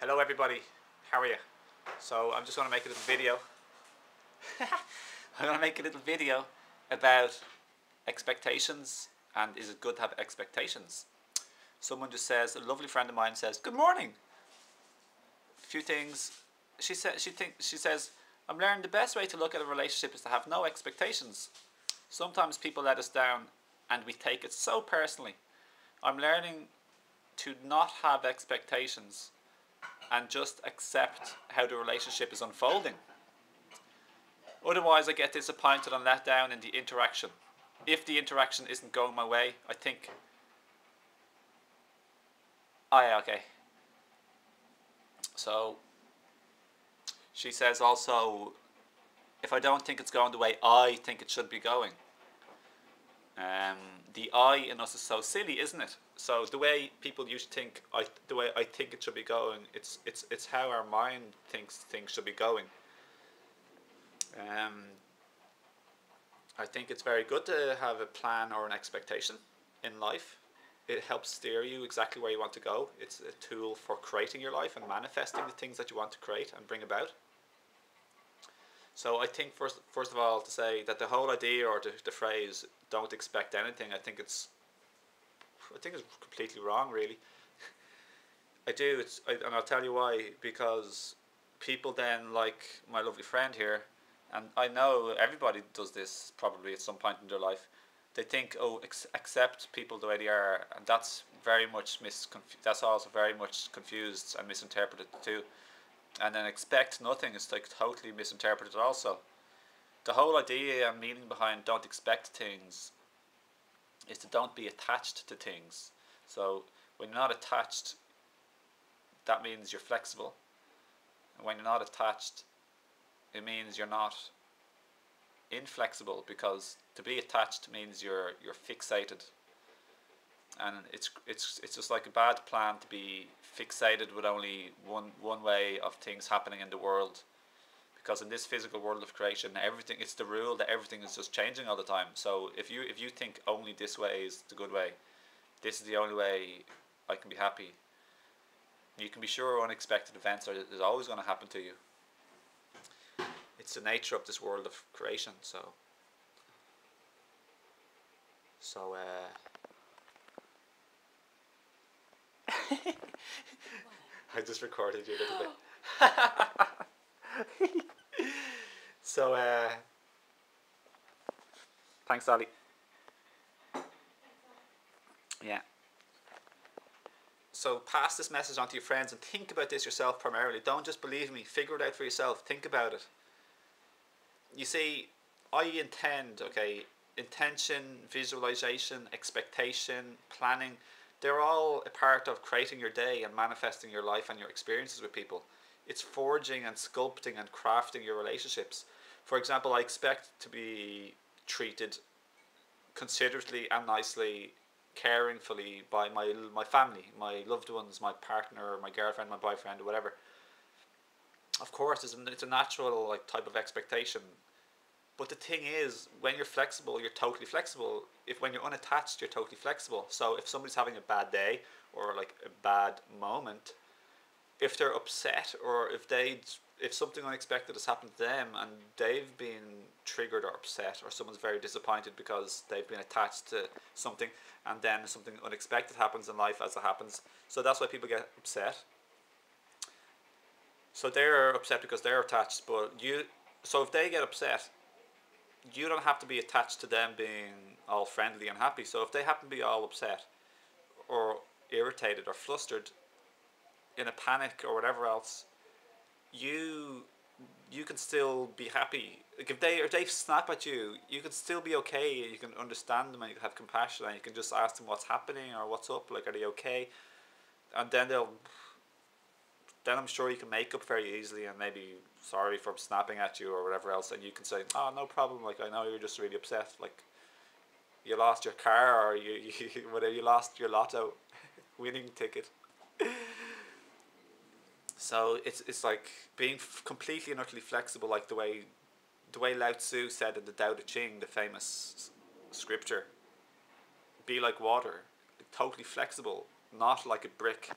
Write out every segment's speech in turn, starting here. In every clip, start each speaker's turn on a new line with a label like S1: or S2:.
S1: Hello everybody, how are you? So I'm just going to make a little video. I'm going to make a little video about expectations and is it good to have expectations. Someone just says, a lovely friend of mine says, good morning. A few things. She says, I'm learning the best way to look at a relationship is to have no expectations. Sometimes people let us down and we take it so personally. I'm learning to not have expectations and just accept how the relationship is unfolding. Otherwise I get disappointed and let down in the interaction. If the interaction isn't going my way, I think, oh yeah, okay. So she says also, if I don't think it's going the way I think it should be going. The I in us is so silly, isn't it? So the way people usually think, the way I think it should be going, it's how our mind thinks things should be going. I think it's very good to have a plan or an expectation in life. It helps steer you exactly where you want to go. It's a tool for creating your life and manifesting the things that you want to create and bring about. So I think first of all to say that the whole idea or the phrase "don't expect anything," I think it's completely wrong, really. I do, and I'll tell you why. Because people then, like my lovely friend here, and I know everybody does this probably at some point in their life. They think, oh, accept people the way they are, and that's very much that's also very much confused and misinterpreted too. And then expect nothing is like totally misinterpreted also. The whole idea and meaning behind don't expect things is to don't be attached to things. So when you're not attached, that means you're flexible. And when you're not attached, it means you're not inflexible, because to be attached means you're fixated. And it's just like a bad plan to be fixated with only one way of things happening in the world, because in this physical world of creation, everything, it's the rule that everything is just changing all the time. So if you think only this way is the good way, this is the only way I can be happy, you can be sure unexpected events is always going to happen to you. It's the nature of this world of creation. So I just recorded you a little bit. So thanks, Ali. Yeah. So pass this message on to your friends and think about this yourself primarily. Don't just believe me. Figure it out for yourself. Think about it. You see, I intend, okay, intention, visualization, expectation, planning, they're all a part of creating your day and manifesting your life and your experiences with people. It's forging and sculpting and crafting your relationships. For example, I expect to be treated considerately and nicely, caringfully by my family, my loved ones, my partner, my girlfriend, my boyfriend, or whatever. Of course, it's a natural like type of expectation. But the thing is, when you're flexible, you're totally flexible. When you're unattached, you're totally flexible. So if somebody's having a bad day or like a bad moment, if they're upset or if something unexpected has happened to them and they've been triggered or upset, or someone's very disappointed because they've been attached to something, and then something unexpected happens in life, as it happens. So that's why people get upset. So they're upset because they're attached, so if they get upset, you don't have to be attached to them being all friendly and happy. So if they happen to be all upset or irritated or flustered, in a panic or whatever else, you can still be happy. Like if they snap at you, you can still be okay. You can understand them and you can have compassion and you can just ask them what's happening or what's up, like are they okay? And then I'm sure you can make up very easily and maybe sorry for snapping at you or whatever else, and you can say, oh, no problem, like I know you're just really upset, like you lost your car or you lost your lotto winning ticket. So it's like being completely and utterly flexible, like the way Lao Tzu said in the Tao Te Ching, the famous scripture. Be like water, totally flexible, not like a brick.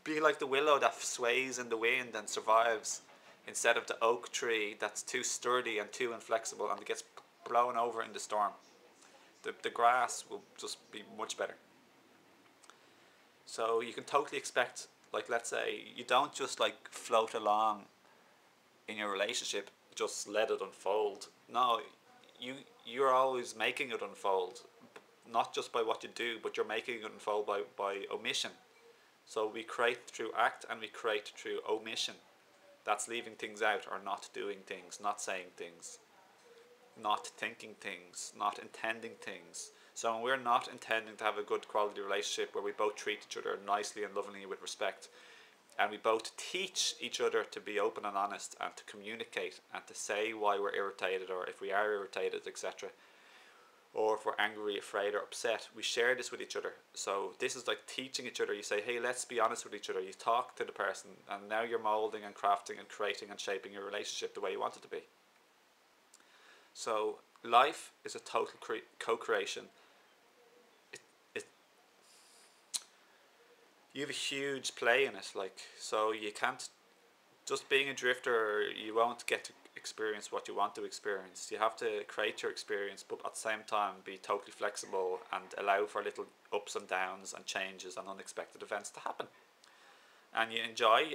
S1: Be like the willow that sways in the wind and survives, instead of the oak tree that's too sturdy and too inflexible and it gets blown over in the storm. The grass will just be much better. So you can totally expect, like, let's say you don't just like float along in your relationship, just let it unfold. No, you're always making it unfold, not just by what you do, but you're making it unfold by omission. So we create through act and we create through omission. That's leaving things out, or not doing things, not saying things, not thinking things, not intending things. So when we're not intending to have a good quality relationship where we both treat each other nicely and lovingly with respect, and we both teach each other to be open and honest and to communicate and to say why we're irritated, or if we are irritated, etc., or if we're angry, afraid, or upset, we share this with each other. So this is like teaching each other. You say, hey, let's be honest with each other. You talk to the person, and now you're molding and crafting and creating and shaping your relationship the way you want it to be. So life is a total co-creation. You have a huge play in it, like, so you can't, just being a drifter, you won't get to experience what you want to experience. You have to create your experience, but at the same time be totally flexible and allow for little ups and downs and changes and unexpected events to happen. And you enjoy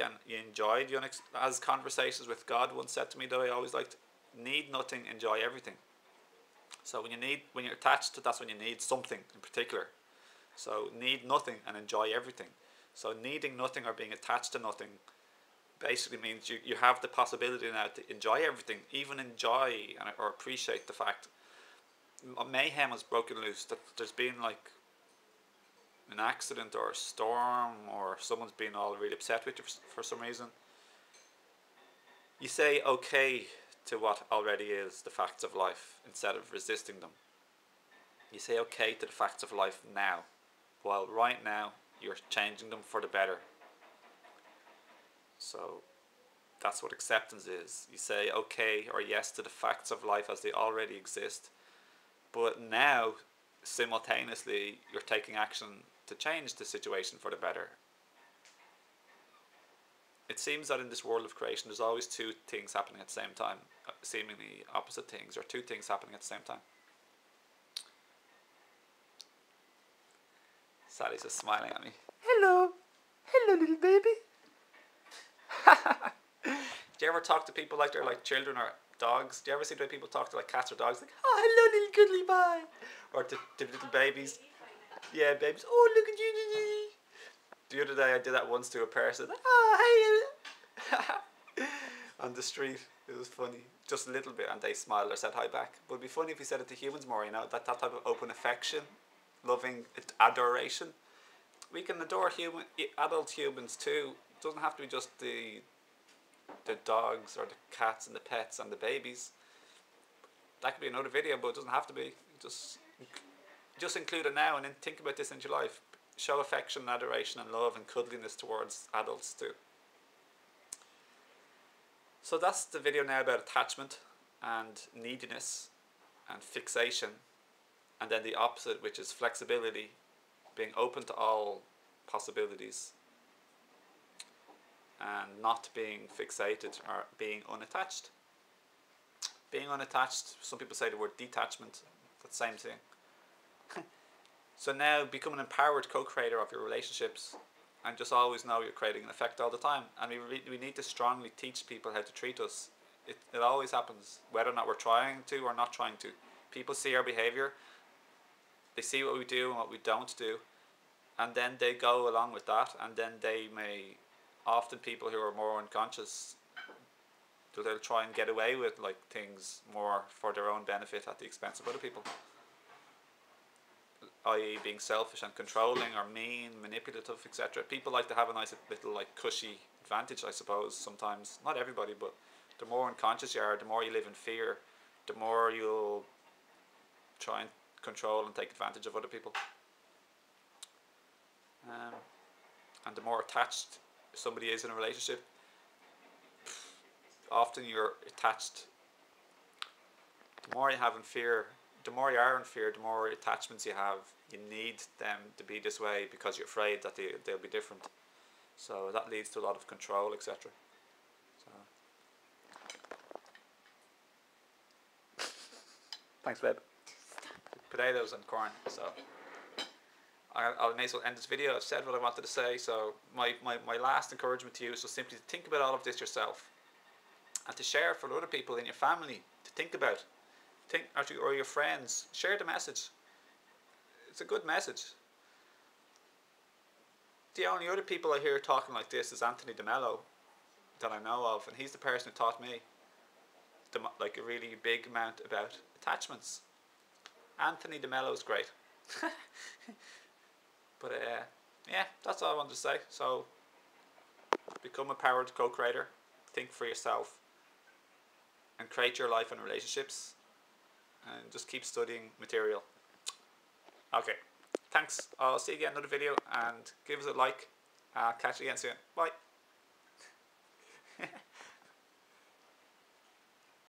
S1: the as conversations with God once said to me, though, I always liked, need nothing, enjoy everything. So when you're attached, that's when you need something in particular. So need nothing and enjoy everything. So needing nothing or being attached to nothing basically means you have the possibility now to enjoy everything, even enjoy or appreciate the fact mayhem has broken loose, that there's been like an accident or a storm, or someone's been all really upset with you for some reason. You say okay to what already is the facts of life instead of resisting them. You say okay to the facts of life now, while right now you're changing them for the better. So that's what acceptance is. You say okay or yes to the facts of life as they already exist, but now simultaneously you're taking action to change the situation for the better. It seems that in this world of creation there's always two things happening at the same time, seemingly opposite things, or two things happening at the same time. Sally's just smiling at me. Hello. Hello, little baby. Do you ever talk to people like they're like children or dogs? Do you ever see the way people talk to like cats or dogs? Like, oh, hello, little cuddly boy. Or to little babies. Yeah, babies. Oh, look at you. The other day I did that once to a person. Like, oh, hey. On the street. It was funny. Just a little bit. And they smiled or said hi back. But it'd be funny if we said it to humans more, you know, that type of open affection, loving adoration. We can adore adult humans too. It doesn't have to be just the dogs or the cats and the pets and the babies. That could be another video, but it doesn't have to be. Just include it now, and then think about this in your life. Show affection, adoration and love and cuddliness towards adults too. So that's the video now about attachment and neediness and fixation, and then the opposite, which is flexibility, being open to all possibilities and not being fixated or being unattached. Being unattached, some people say the word detachment, that's the same thing. So now become an empowered co-creator of your relationships, and just always know you're creating an effect all the time. And we need to strongly teach people how to treat us. It always happens, whether or not we're trying to or not trying to. People see our behavior, they see what we do and what we don't do, and then they go along with that, and then they may, often people who are more unconscious, they'll try and get away with like things more for their own benefit at the expense of other people, i.e. being selfish and controlling or mean, manipulative, etc. People like to have a nice little like cushy advantage, I suppose, sometimes. Not everybody, but the more unconscious you are, the more you live in fear, the more you'll try and control and take advantage of other people. And the more attached somebody is in a relationship, often you're attached. The more you have in fear, the more you are in fear, the more attachments you have. You need them to be this way because you're afraid that they'll be different. So that leads to a lot of control, etc. So thanks, babe. Potatoes and corn. So I may as well end this video. I've said what I wanted to say. So my last encouragement to you is just simply to think about all of this yourself, and to share for other people in your family to think about. Or your friends. Share the message. It's a good message. The only other people I hear talking like this is Anthony DeMello, that I know of, and he's the person who taught me like a really big amount about attachments. Anthony DeMello's great. But yeah, that's all I wanted to say. So become a powered co-creator, think for yourself, and create your life and relationships, and just keep studying material. Okay, thanks. I'll see you again in another video, and give us a like. I'll catch you again soon. Bye.